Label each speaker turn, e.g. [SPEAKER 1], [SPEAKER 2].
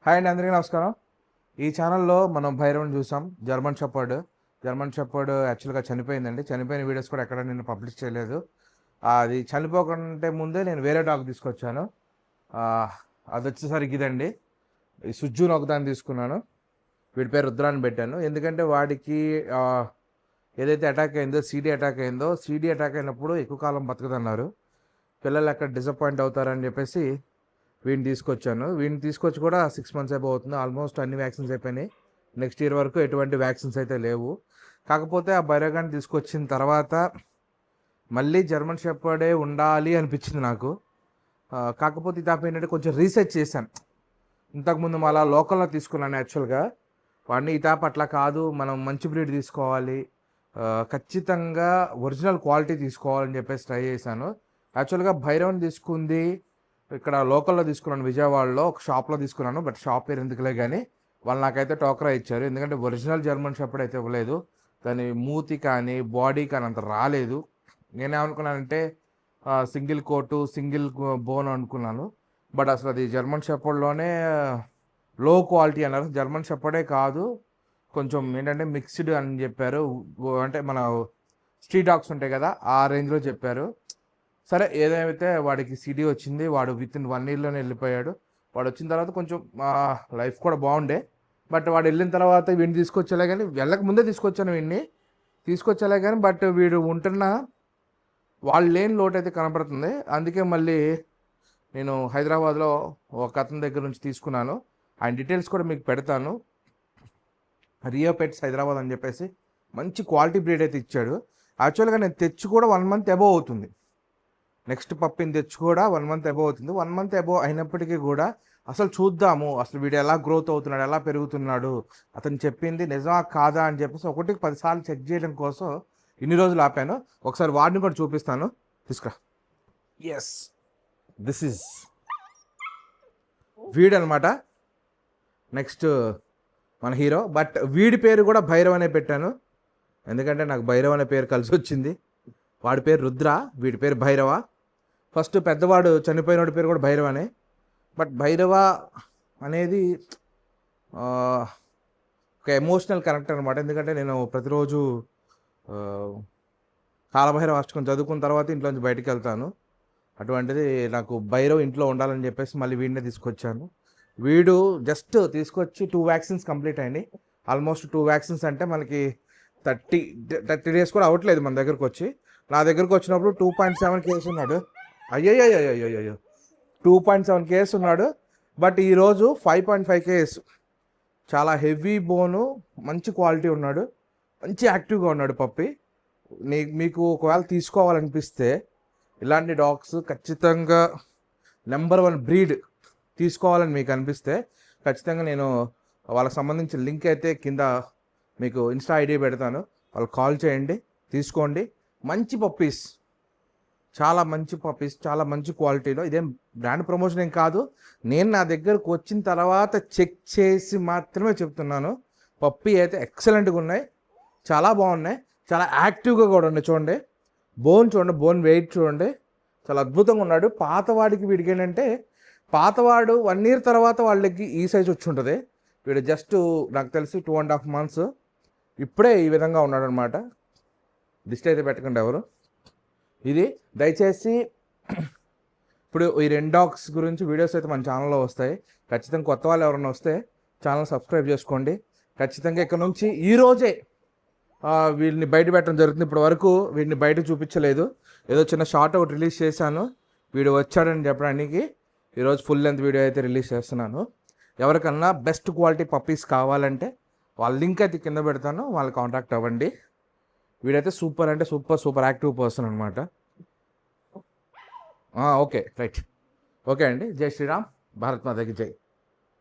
[SPEAKER 1] Hi అండి, అందరికీ నమస్కారం. ఈ ఛానల్లో మనం భైరవ్ని చూసాం. జర్మన్ షెపర్డ్ యాక్చువల్గా చనిపోయిందండి. చనిపోయిన వీడియోస్ కూడా ఎక్కడ నేను పబ్లిష్ చేయలేదు. అది చనిపోకుంటే ముందే నేను వేరే డాగ్ తీసుకొచ్చాను. అది వచ్చేసరికి ఇదండి. ఈ సుజ్జుని ఒకదాన్ని తీసుకున్నాను. వీడి పేరు రుద్రాన్ని పెట్టాను. ఎందుకంటే వాడికి ఏదైతే అటాక్ అయిందో సీడీ అటాక్ అయినప్పుడు ఎక్కువ కాలం బతకదన్నారు. పిల్లలు ఎక్కడ డిసప్పాయింట్ అవుతారని చెప్పేసి వీడిని తీసుకొచ్చాను. వీడిని తీసుకొచ్చి కూడా 6 months అయిపోతుంది. ఆల్మోస్ట్ అన్ని వ్యాక్సిన్స్ అయిపోయినాయి. నెక్స్ట్ ఇయర్ వరకు ఎటువంటి వ్యాక్సిన్స్ అయితే లేవు. కాకపోతే ఆ భైరగాన్ని తీసుకొచ్చిన తర్వాత మళ్ళీ జర్మన్ షెపర్డే ఉండాలి అనిపించింది నాకు. కాకపోతే ఈ తాప ఏంటంటే కొంచెం రీసెర్చ్ చేశాను. ఇంతకుముందు మళ్ళీ లోకల్లో తీసుకున్నాను యాక్చువల్గా. వాడిని ఈ తాప అట్లా కాదు, మనం మంచి బ్రీడ్ తీసుకోవాలి, ఖచ్చితంగా ఒరిజినల్ క్వాలిటీ తీసుకోవాలని చెప్పేసి ట్రై చేశాను. యాక్చువల్గా భైరవ్ని తీసుకుంది ఇక్కడ లోకల్లో తీసుకున్నాను, విజయవాడలో ఒక షాప్లో తీసుకున్నాను. బట్ షాప్ పేరు ఎందుకులే కానీ వాళ్ళు నాకైతే టోకరా ఇచ్చారు. ఎందుకంటే ఒరిజినల్ జర్మన్ షెపర్డ్ అయితే ఇవ్వలేదు. దాని మూతి కానీ బాడీ కానీ అంత రాలేదు. నేనేమనుకున్నానంటే సింగిల్ కోటు సింగిల్ బోన్ అనుకున్నాను. బట్ అసలు అది జర్మన్ షెపర్డ్లోనే లో క్వాలిటీ అన్నారు. జర్మన్ షెపర్డే కాదు, కొంచెం ఏంటంటే మిక్స్డ్ అని చెప్పారు. అంటే మన స్ట్రీట్ డాగ్స్ ఉంటాయి కదా, ఆ రేంజ్లో చెప్పారు. సరే, ఏదైతే వాడికి సిడీ వచ్చింది. వాడు విత్ ఇన్ 1 yearలోనే వెళ్ళిపోయాడు. వాడు వచ్చిన తర్వాత కొంచెం లైఫ్ కూడా బాగుండే. బట్ వాడు వెళ్ళిన తర్వాత వీడిని తీసుకొచ్చేలే కానీ, వెళ్ళక ముందే తీసుకొచ్చాను వీడిని తీసుకొచ్చేలే కానీ, బట్ వీడు ఉంటున్న వాళ్ళు లేని లోటు అయితే కనపడుతుంది. అందుకే మళ్ళీ నేను హైదరాబాద్లో ఒక అతని దగ్గర నుంచి తీసుకున్నాను. ఆయన డీటెయిల్స్ కూడా మీకు పెడతాను. రియో పెట్స్ హైదరాబాద్ అని చెప్పేసి మంచి క్వాలిటీ బ్రీడ్ అయితే ఇచ్చాడు. యాక్చువల్గా నేను తెచ్చి కూడా 1 month అబోవ్ అవుతుంది. నెక్స్ట్ పప్పిని తెచ్చి కూడా 1 month అబోవ్ అవుతుంది. 1 month అబోవ్ అయినప్పటికీ కూడా అసలు చూద్దాము, అసలు వీడు ఎలా గ్రోత్ అవుతున్నాడు, ఎలా పెరుగుతున్నాడు, అతను చెప్పింది నిజమా కాదా అని చెప్పేసి 1-10 సార్లు చెక్ చేయడం కోసం ఇన్ని రోజులు ఆపాను. ఒకసారి వాడిని కూడా చూపిస్తాను, తీసుకురా. ఎస్, దిస్ ఈజ్ వీడ్ అనమాట నెక్స్ట్ మన హీరో. బట్ వీడి పేరు కూడా భైరవ్ అనే పెట్టాను, ఎందుకంటే నాకు భైరవ్ అనే పేరు కలిసి వచ్చింది. వాడి పేరు రుద్ర, వీడి పేరు భైరవ. ఫస్ట్ పెద్దవాడు చనిపోయినోడి పేరు కూడా భైరవ అనే. బట్ భైరవ అనేది ఒక ఎమోషనల్ కనెక్టర్ అనమాట. ఎందుకంటే నేను ప్రతిరోజు కాలభైరవ అష్టకం చదువుకున్న తర్వాత ఇంట్లోంచి బయటికి వెళ్తాను. అటువంటిది నాకు భైరవ్ ఇంట్లో ఉండాలని చెప్పేసి మళ్ళీ వీడినే తీసుకొచ్చాను. వీడు జస్ట్ తీసుకొచ్చి 2 vaccines కంప్లీట్ అయినాయి. ఆల్మోస్ట్ 2 vaccines అంటే మనకి 30 days కూడా అవ్వట్లేదు మన దగ్గరకు వచ్చి. నా దగ్గరకు వచ్చినప్పుడు 2.7 kgs ఉన్నాడు. అయ్యో 2.7 kgs ఉన్నాడు. బట్ ఈరోజు 5.5 kgs. చాలా హెవీ బోను, మంచి క్వాలిటీ ఉన్నాడు, మంచి యాక్టివ్గా ఉన్నాడు పప్పి. మీకు ఒకవేళ తీసుకోవాలనిపిస్తే ఇలాంటి డాగ్స్ ఖచ్చితంగా నెంబర్ 1 బ్రీడ్ తీసుకోవాలని మీకు అనిపిస్తే ఖచ్చితంగా నేను వాళ్ళకి సంబంధించిన లింక్ అయితే కింద మీకు ఇన్స్టా ఐడి పెడతాను. వాళ్ళు కాల్ చేయండి, తీసుకోండి. మంచి పప్పీస్, చాలా మంచి పప్పీస్, చాలా మంచి క్వాలిటీలో. ఇదేం బ్రాండ్ ప్రమోషన్ ఏం కాదు, నేను నా దగ్గరకు వచ్చిన తర్వాత చెక్ చేసి మాత్రమే చెప్తున్నాను. పప్పీ అయితే ఎక్సలెంట్గా ఉన్నాయి, చాలా బాగున్నాయి, చాలా యాక్టివ్గా కూడా ఉన్నాయి. చూడండి బోన్, చూడండి బోన్ వెయిట్ చూడండి, చాలా అద్భుతంగా ఉన్నాడు. పాతవాడికి వీడికి ఏంటంటే, పాతవాడు 1 year తర్వాత వాళ్ళకి ఈ సైజ్ వచ్చి ఉంటుంది. వీడు జస్ట్ నాకు తెలిసి 2.5 months ఇప్పుడే ఈ విధంగా ఉన్నాడు అనమాట. దిష్టి అయితే పెట్టకండి ఎవరు. ఇది దయచేసి ఇప్పుడు ఈ 2 dogs గురించి వీడియోస్ అయితే మన ఛానల్లో వస్తాయి. ఖచ్చితంగా కొత్త వాళ్ళు ఎవరైనా వస్తే ఛానల్ సబ్స్క్రైబ్ చేసుకోండి. ఖచ్చితంగా ఇక్కడ నుంచి ఈరోజే వీడిని బయట పెట్టడం జరుగుతుంది. ఇప్పటి వరకు వీడిని బయట చూపించలేదు, ఏదో చిన్న షార్ట్ ఒకటి రిలీజ్ చేశాను. వీడు వచ్చాడని చెప్పడానికి ఈరోజు ఫుల్ లెంత్ వీడియో అయితే రిలీజ్ చేస్తున్నాను. ఎవరికన్నా బెస్ట్ క్వాలిటీ పప్పీస్ కావాలంటే వాళ్ళ లింక్ అయితే కింద పెడతాను, వాళ్ళు కాంటాక్ట్ అవ్వండి. వీడైతే సూపర్ అంటే సూపర్ యాక్టివ్ పర్సన్ అనమాట. ఓకే రైట్, ఓకే అండి. జై శ్రీరామ్, భారత్ మాతాకి జై.